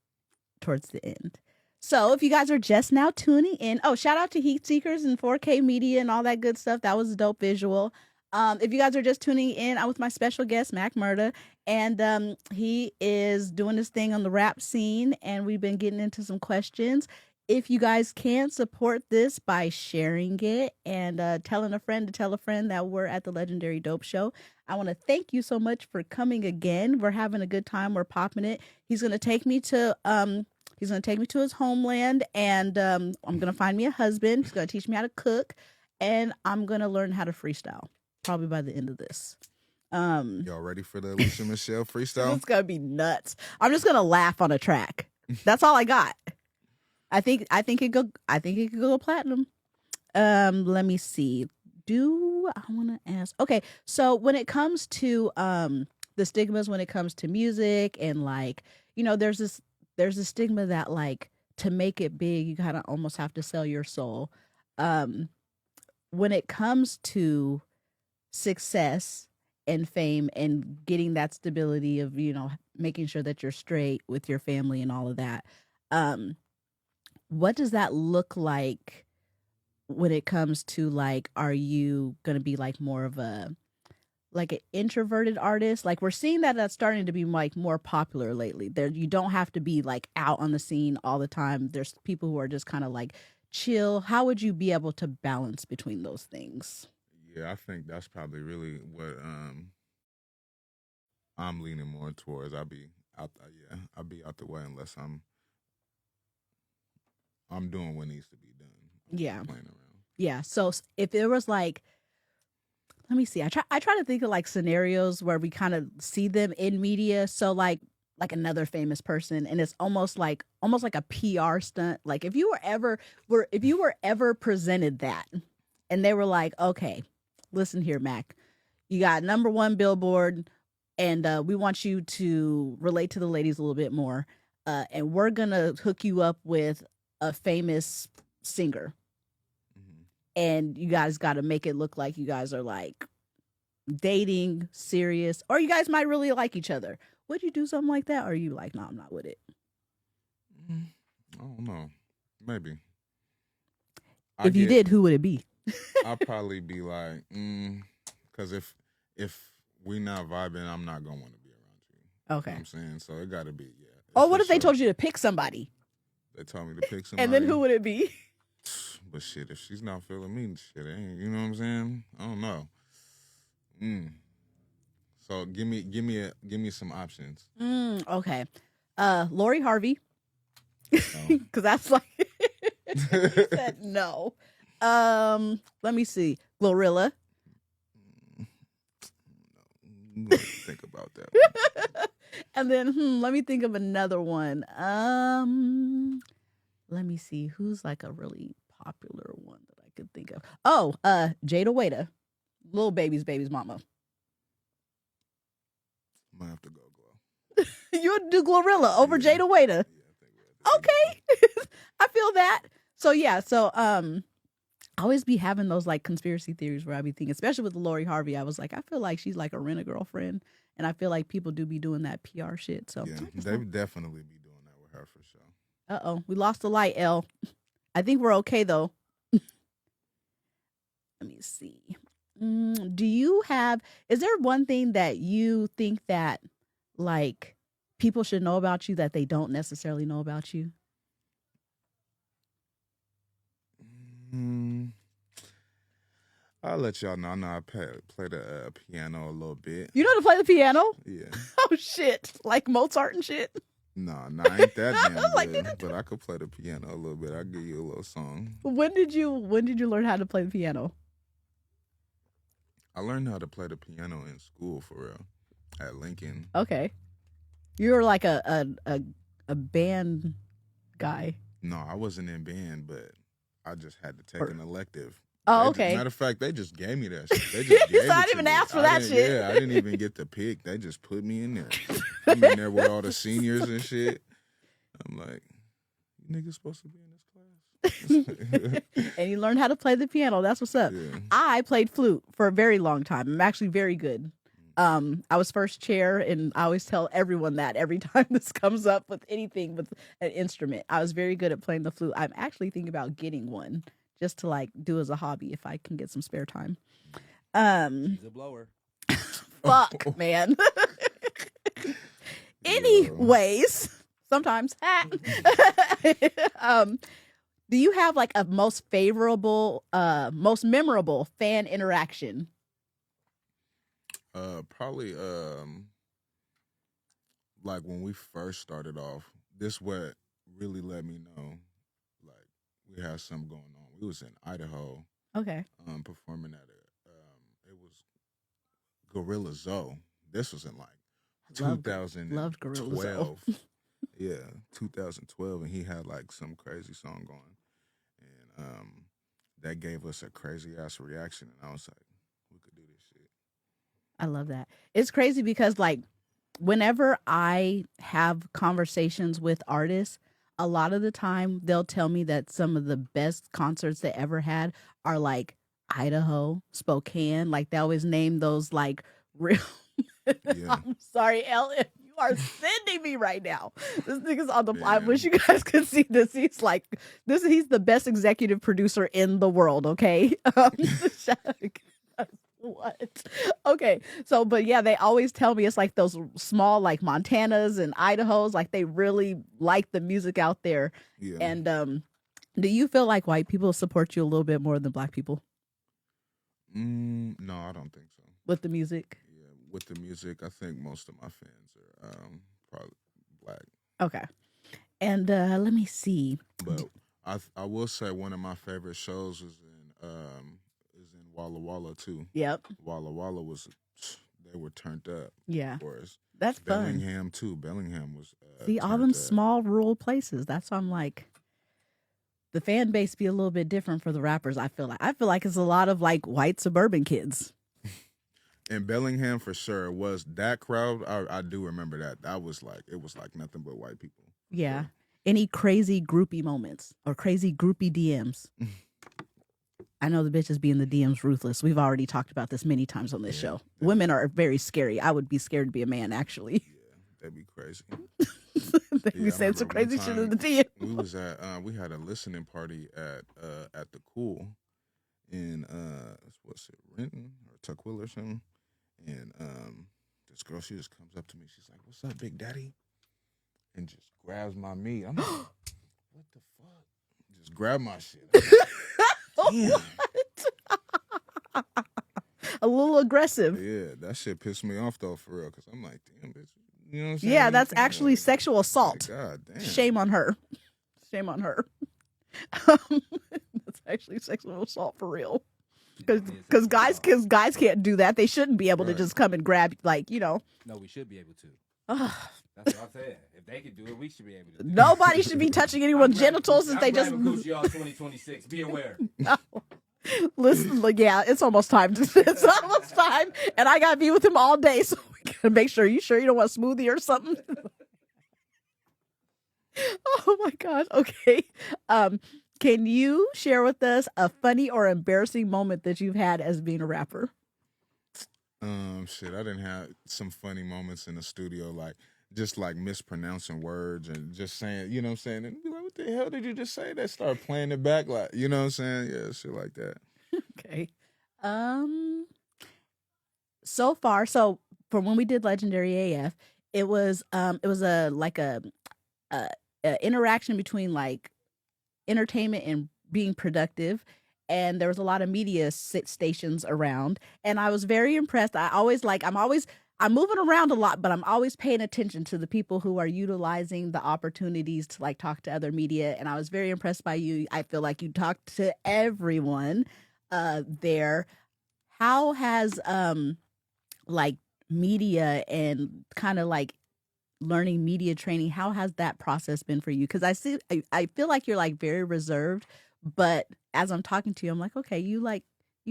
towards the end. So if you guys are just now tuning in, shout out to Heat Seekers and 4K Media and all that good stuff. That was a dope visual. If you guys are just tuning in, I'm with my special guest, Mack Murda, and he is doing this thing on the rap scene, and we've been getting into some questions. If you guys can support this by sharing it and telling a friend to tell a friend that we're at the Legendary Dope Show, I want to thank you so much for coming again. We're having a good time. We're popping it. He's going to take me to his homeland, and I'm going to find me a husband. He's going to teach me how to cook, and I'm going to learn how to freestyle probably by the end of this. Y'all ready for the Alicia Michelle freestyle? It's going to be nuts. I'm just going to laugh on a track. That's all I got. I think it could go platinum. Let me see. Do I want to ask? Okay, so when it comes to the stigmas, when it comes to music, and like, there's a stigma that like to make it big, you kind of almost have to sell your soul. When it comes to success and fame and getting that stability of making sure that you're straight with your family and all of that. What does that look like when it comes to like, are you going to be like more of an introverted artist? Like we're seeing that that's starting to be like more popular lately. There, you don't have to be like out on the scene all the time. There's people who are just kind of like chill. How would you be able to balance between those things? Yeah, I think that's probably really what I'm leaning more towards. I'll be out the way unless I'm doing what needs to be done. Yeah. Playing around. Yeah. So if there was like, let me see. I try to think of like scenarios where we kind of see them in media. So like another famous person, and it's almost like a PR stunt. Like if you were ever presented that, and they were like, okay, listen here, Mac, you got #1 Billboard, and we want you to relate to the ladies a little bit more, and we're gonna hook you up with a famous singer, and you guys got to make it look like you guys are like dating, serious, or you guys might really like each other. Would you do something like that, or are you like, no, I'm not with it? I don't know, maybe. If you did, who would it be? I'll probably be like, because if we not vibing, I'm not gonna want to be around you. Okay. You know what I'm saying? So it gotta be, yeah. Oh, what if they told you to pick somebody? They told me to pick somebody. And then who would it be? But shit, if she's not feeling me, shit ain't, you know what I'm saying? I don't know. So give me some options. Okay. Lori Harvey. No. Cause that's like he said no. Let me see. Glorilla. I'm gonna think about that. And then let me think of another one. Let me see who's like a really popular one that I could think of. Oh, Jada Waiter, Lil Baby's mama. Might have to go Glow. You would do Glorilla over Jada Waiter. Yeah, Okay. I feel that. So yeah, I always be having those like conspiracy theories where I be thinking, especially with Lori Harvey, I was like, I feel like she's like a rent-a-girlfriend, and I feel like people do be doing that PR shit. So yeah, they would definitely be doing that with her for sure. we lost the light, L. I think we're okay though. Let me see. Is there one thing that you think that like people should know about you that they don't necessarily know about you? I'll let y'all know. I know I play the piano a little bit. You know how to play the piano? Yeah. Oh shit! Like Mozart and shit. No, I ain't that damn Like, good. But I could play the piano a little bit. I'll give you a little song. When did you learn how to play the piano? I learned how to play the piano in school for real, at Lincoln. Okay, you were like a band guy. No, I wasn't in band, but I just had to take an elective. Oh, okay. Matter of fact, they just gave me that shit. They just gave So I it didn't to even me. ask for that shit. Yeah, I didn't even get to pick. They just put me in there. I'm in there with all the seniors and shit. I'm like, you niggas supposed to be in this class. And you learned how to play the piano. That's what's up. Yeah. I played flute for a very long time. I'm actually very good. I was first chair, and I always tell everyone that every time this comes up with anything with an instrument. I was very good at playing the flute. I'm actually thinking about getting one just to like do as a hobby if I can get some spare time. She's a blower. Fuck, man. Anyways, sometimes. Do you have like a most favorable, most memorable fan interaction? Probably like when we first started off, this what really let me know like we had something going on. We was in Idaho, Okay. performing at it was Gorilla Zoe. This was in like Loved Gorilla Zoe. 2012. Yeah, 2012, and he had like some crazy song going, and that gave us a crazy ass reaction, and I was like, we could do this shit. I love that. It's crazy because like whenever I have conversations with artists, a lot of the time they'll tell me that some of the best concerts they ever had are like Idaho, Spokane. Like they always name those like real. Yeah. I'm sorry, Ellen. You are sending me right now. This nigga's on the. I Man. wish you guys could see this. He's like this. He's the best executive producer in the world. Okay. What? Okay. So, but yeah, they always tell me it's like those small, like Montanas and Idahos. Like they really like the music out there. Yeah. And do you feel like white people support you a little bit more than black people No, I don't think so. with the music? Yeah, with the music, I think most of my fans are probably black. Okay. And let me see. But I will say one of my favorite shows is in Walla Walla too. Yep. Walla Walla they were turned up. Yeah. For us. That's fun. Bellingham too. Bellingham was See, all turned them up. small rural places. That's why I'm like, the fan base be a little bit different for the rappers. I feel like it's a lot of like white suburban kids. In Bellingham for sure was that crowd. I do remember that. That was like it was like nothing but white people. Yeah. So, Any crazy groupie moments or crazy groupie DMs? I know the bitches be in the DMs ruthless. We've already talked about this many times on this show. Women are very scary. I would be scared to be a man, actually. yeah, that'd be crazy. They be I saying some remember one crazy shit time in the DM. We was at we had a listening party at the Cool in what's it, Renton or Tukwila or something. And this girl, she just comes up to me. She's like, "What's up, Big Daddy?" And just grabs my meat. I'm like, "What the fuck?" Just grab my shit. Damn. A little aggressive. Yeah, that shit pissed me off though, for real. Cause I'm like, damn, bitch. You know what I'm saying? Yeah, that's Damn. actually sexual assault. Like, God damn. Shame on her. Shame on her. That's actually sexual assault for real. Because guys can't do that. They shouldn't be able to Right. just come and grab, like, you know. No, we should be able to. Ugh. That's what I'm saying. If they could do it, we should be able to. Do it. Nobody should be touching anyone's genitals if they just. Coochie all 2026. Be aware. Listen, like, yeah, it's almost time. It's almost time, and I gotta be with him all day, so we gotta make sure. You sure you don't want a smoothie or something? Oh my gosh. Okay. Can you share with us a funny or embarrassing moment that you've had as being a rapper? Shit, I didn't have some funny moments in the studio, like just like mispronouncing words and just saying, you know what I'm saying? And be like, what the hell did you just say? They start playing it back, like, you know what I'm saying? Yeah, shit like that. Okay. So far, so from when we did Legendary AF, it was a like a interaction between like entertainment and being productive, and there was a lot of media stations around, and I was very impressed. I'm moving around a lot, but I'm always paying attention to the people who are utilizing the opportunities to like talk to other media, and I was very impressed by you. I feel like you talked to everyone there. How has like media and kind of like learning media training, how has that process been for you? Because I feel like you're like very reserved, but as I'm talking to you, I'm like, okay, you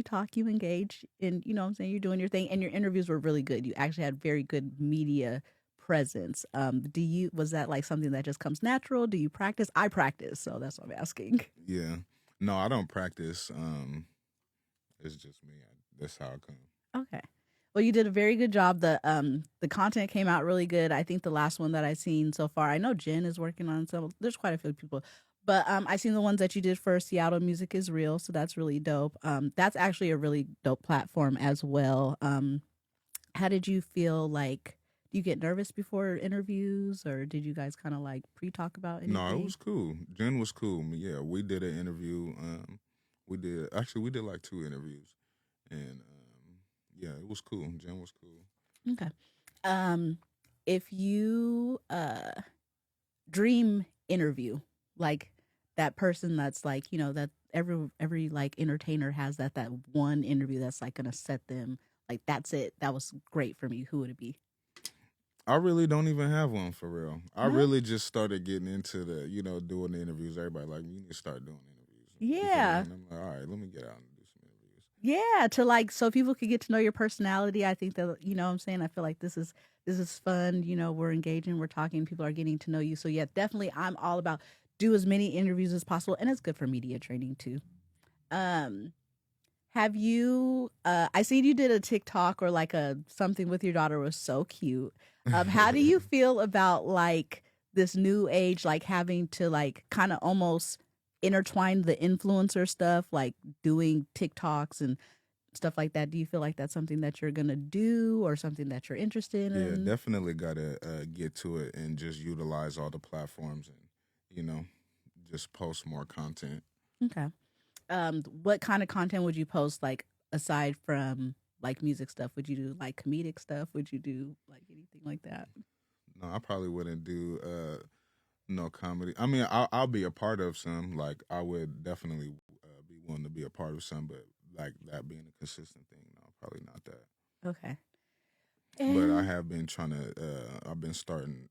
talk, you engage, and you know what I'm saying, you're doing your thing, and your interviews were really good. You actually had very good media presence. Was that like something that just comes natural? Do you practice? I practice, so that's what I'm asking. Yeah. No, I don't practice. It's just me. That's how it comes. Okay. Well, you did a very good job. The content came out really good. I think the last one that I've seen so far, I know Jen is working on some. There's quite a few people, but I seen the ones that you did for Seattle Music is Real, so that's really dope. That's actually a really dope platform as well. How did you feel like? Do you get nervous before interviews, or did you guys kind of like pre-talk about No, it anything? was cool. Jen was cool. Yeah, we did an interview. We did like 2 interviews, and yeah, it was cool. Jen was cool. Okay. Um, if you dream interview, like that person that's like, that every like entertainer has that one interview that's like gonna set them like that's it. That was great for me. Who would it be? I really don't even have one for real. I No? really just started getting into the, doing the interviews. Everybody like, you need to start doing interviews. You feel me? Yeah. And I'm like, all right, let me get out and do some interviews. Yeah, to like so people could get to know your personality. I think that what I'm saying, I feel like this is fun, we're engaging, we're talking, people are getting to know you. So yeah, definitely I'm all about do as many interviews as possible and it's good for media training too. Um have you I seen you did a TikTok or like a something with your daughter was so cute. How do you feel about like this new age like having to like kind of almost intertwine the influencer stuff like doing TikToks and stuff like that? Do you feel like that's something that you're gonna do or something that you're interested Yeah, in? definitely got to get to it and just utilize all the platforms and, just post more content. Okay. What kind of content would you post like aside from like music stuff? Would you do like comedic stuff? Would you do like anything like that? No, I probably wouldn't do no comedy. I mean, I'll be a part of some. Like, I would definitely be willing to be a part of some, but like that being a consistent thing, no, probably not that. Okay. But I And have been trying to. I've been starting,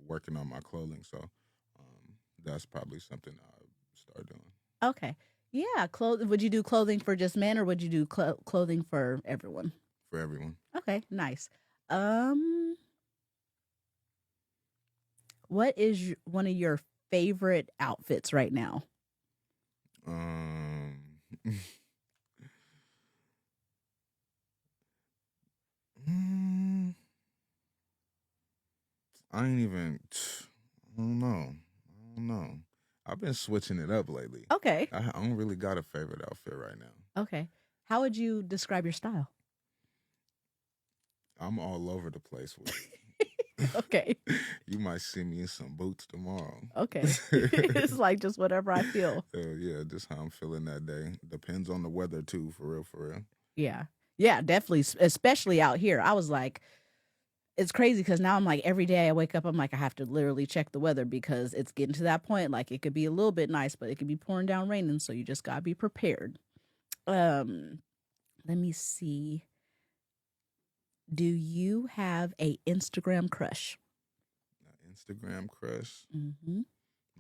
working on my clothing. So that's probably something I'll start doing okay. Yeah, would you do clothing for just men or would you do clothing for everyone? for everyone. Okay, nice. Um what is one of your favorite outfits right now? Um, mm, I ain't even. I don't know. I don't know. I've been switching it up lately. Okay. I don't really got a favorite outfit right now. Okay. How would you describe your style? I'm all over the place with it. Okay. You might see me in some boots tomorrow. Okay. It's like just whatever I feel. Yeah, just how I'm feeling that day. Depends on the weather too, for real, for real. Yeah. Yeah, definitely. Especially out here. I was like, it's crazy because now I'm like, every day I wake up, I'm like, I have to literally check the weather because it's getting to that point. Like, it could be a little bit nice, but it could be pouring down raining. So you just got to be prepared. Let me see. Do you have a Instagram crush? Instagram crush? Mm-hmm.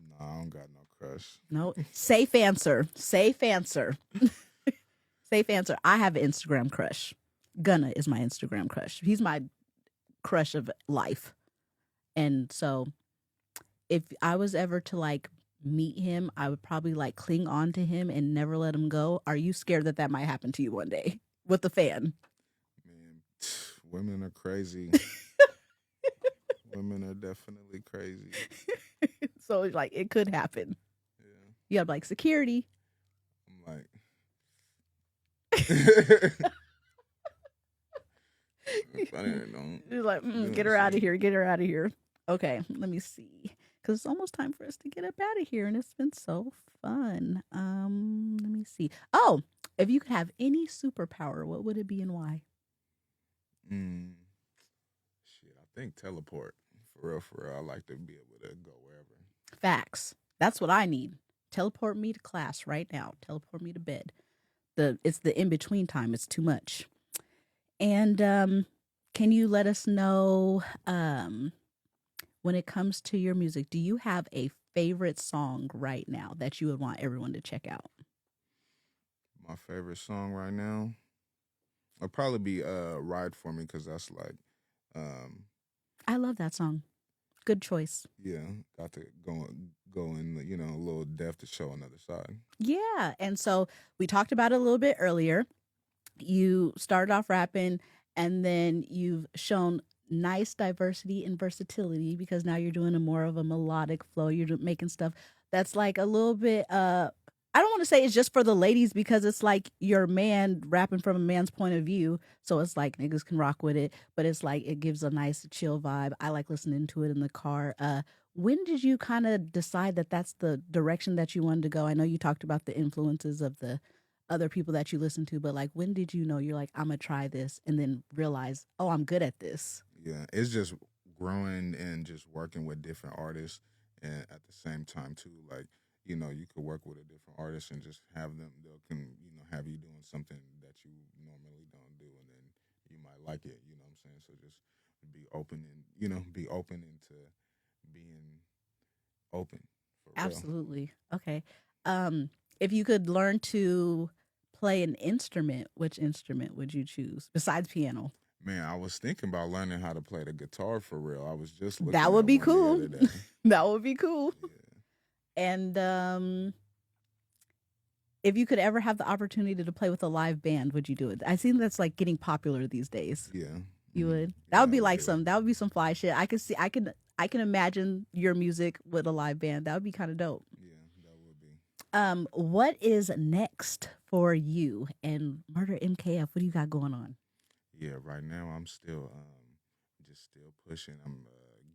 No, I don't got no crush. No. Safe answer. Safe answer. Safe answer. I have an Instagram crush. Gunna is my Instagram crush. He's my crush of life. And so if I was ever to like meet him, I would probably like cling on to him and never let him go. Are you scared that that might happen to you one day with the fan? Man, women are crazy. Women are definitely crazy. So like it could happen. Yeah. You have like security. I'm like, You're like, get her out of here. Get her out of here. Okay, let me see. Because it's almost time for us to get up out of here. And it's been so fun. Let me see. Oh, if you could have any superpower, what would it be and why? Shit, I think teleport. For real. I like to be able to go wherever. Facts. That's what I need. Teleport me to class right now. Teleport me to bed. It's the in between time. It's too much. And can you let us know when it comes to your music, do you have a favorite song right now that you would want everyone to check out? My favorite song right now would probably be "Ride for Me" because that's like, I love that song. Good choice. yeah, got to go in, a little depth to show another side. Yeah, and so we talked about it a little bit earlier. You started off rapping and then you've shown nice diversity and versatility because now you're doing a more of a melodic flow. You're making stuff that's like a little bit I don't want to say it's just for the ladies because it's like your man rapping from a man's point of view. So it's like niggas can rock with it, but it's like it gives a nice chill vibe. I like listening to it in the car. When did you kind of decide that that's the direction that you wanted to go? I know you talked about the influences of the other people that you listen to, but like when did you know you're like, I'm gonna try this and then realize, oh, I'm good at this? Yeah, it's just growing and just working with different artists, and at the same time too, like you could work with a different artist and just have them. They can have you doing something that you normally don't do, and then you might like it. You know what I'm saying? So just be open and be open into being open for real. Absolutely. Okay. If you could learn to play an instrument, which instrument would you choose besides piano? Man, I was thinking about learning how to play the guitar for real. I was just looking That would at be one the cool. other day. That would be cool. Yeah. And if you could ever have the opportunity to play with a live band, would you do it? I think that's like getting popular these days. Yeah. You would. Yeah, That would be I like do. that would be some fly shit. I could see. I can imagine your music with a live band. That would be kind of dope. Yeah, that would be. What is next for you and Murder MKF? What do you got going on? Yeah, right now I'm still just still pushing. I'm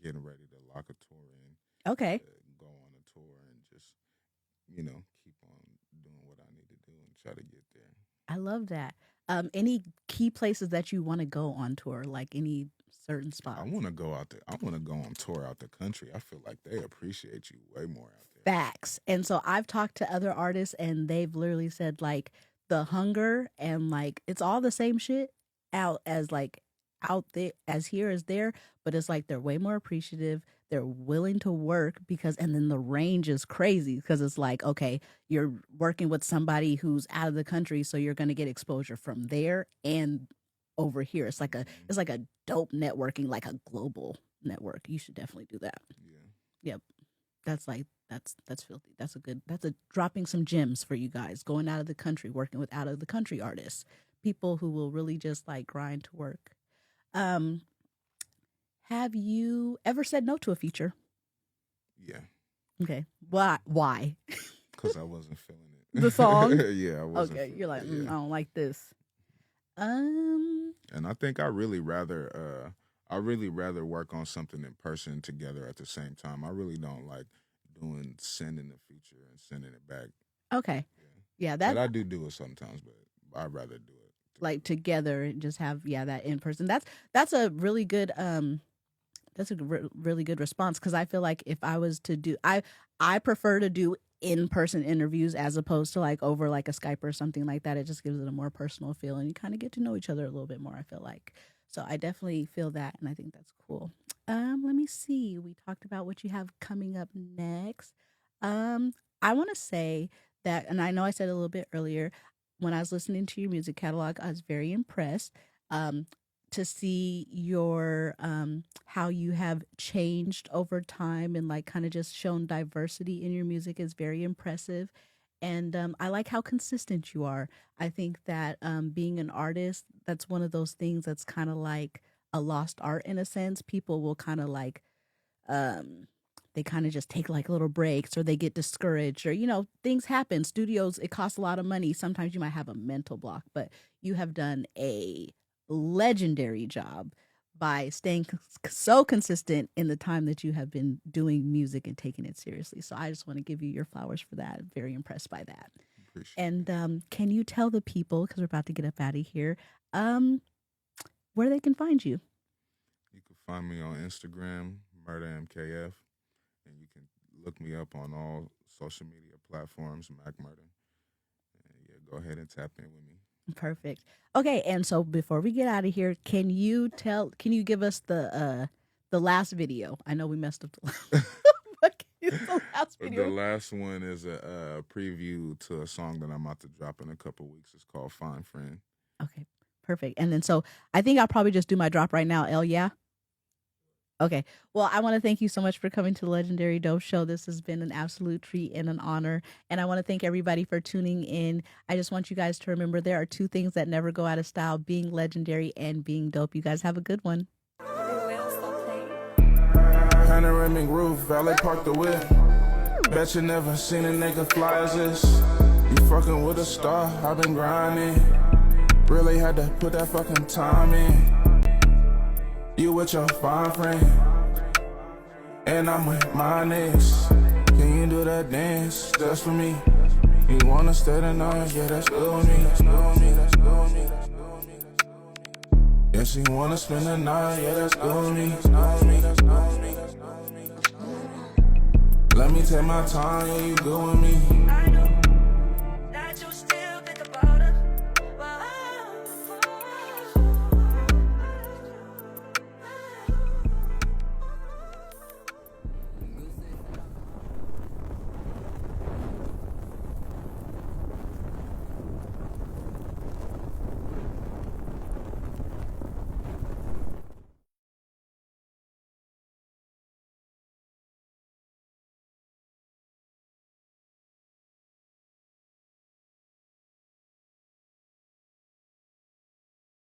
getting ready to lock a tour in, Okay. go on a tour, and just keep on doing what I need to do and try to get there. I love that. Any key places that you want to go on tour, like any certain spots? I want to go out there. I want to go on tour out the country. I feel like they appreciate you way more out there. Facts. And so I've talked to other artists and they've literally said like the hunger and like it's all the same shit out as like out there as here as there, but it's like they're way more appreciative. They're willing to work because, and then the range is crazy because it's like, okay, you're working with somebody who's out of the country, so you're going to get exposure from there and over here. It's like a dope networking, like a global network. You should definitely do that. Yeah. Yep. That's filthy. That's a dropping some gems for you guys, going out of the country, working with out of the country artists, people who will really just like grind to work. Have you ever said no to a feature? Yeah. Okay. Why? Because I wasn't feeling it. The song? Yeah, I wasn't. Okay, you're like, feeling it, I don't like this. And I think I really rather work on something in person together at the same time. I really don't like sending the feature and sending it back. Okay. Yeah, But I do it sometimes, but I'd rather do it like together and just have that in person. That's a really good really good response because I feel like if I was to do I prefer to do in-person interviews as opposed to like over like a Skype or something like that. It just gives it a more personal feel and you kind of get to know each other a little bit more, I feel like. So I definitely feel that and I think that's cool. Let me see. We talked about what you have coming up next. I want to say that, and I know I said it a little bit earlier, when I was listening to your music catalog, I was very impressed to see your how you have changed over time and like kind of just shown diversity in your music is very impressive. And I like how consistent you are. I think that being an artist, that's one of those things that's kind of like a lost art in a sense. People will kind of like they kind of just take like little breaks or they get discouraged or things happen. Studios, it costs a lot of money. Sometimes you might have a mental block, but you have done a legendary job by staying so consistent in the time that you have been doing music and taking it seriously. So I just want to give you your flowers for that. I'm very impressed by that. Appreciate And can you tell the people, because we're about to get up out of here, where they can find you? You can find me on Instagram, Murda MKF, and you can look me up on all social media platforms, Mack Murda. And yeah, go ahead and tap in with me. Perfect. Okay, and so before we get out of here, can you give us the last video? I know we messed up the last video. The last one is a preview to a song that I'm about to drop in a couple weeks. It's called Fine Friend. Okay, perfect. And then so I think I'll probably just do my drop right now. Yeah. Okay. Well, I want to thank you so much for coming to the Legendary Dope Show. This has been an absolute treat and an honor. And I want to thank everybody for tuning in. I just want you guys to remember there are two things that never go out of style: being legendary and being dope. You guys have a good one. Panoramic roof, valet parked the whip. Bet you never seen a nigga fly as this. You fucking with a star, I've been grinding. Really had to put that fucking time in. You with your fine friend, and I'm with my niggas. Can you do that dance just for me? You wanna stay the night? Yeah, that's good with me. That's good with me. That's good with me. That's good with me. That's good with me. Yeah, she wanna spend the night. Yeah, that's good with me. That's good with me. That's good with me. That's good with me. Let me take my time. Yeah, you good with me.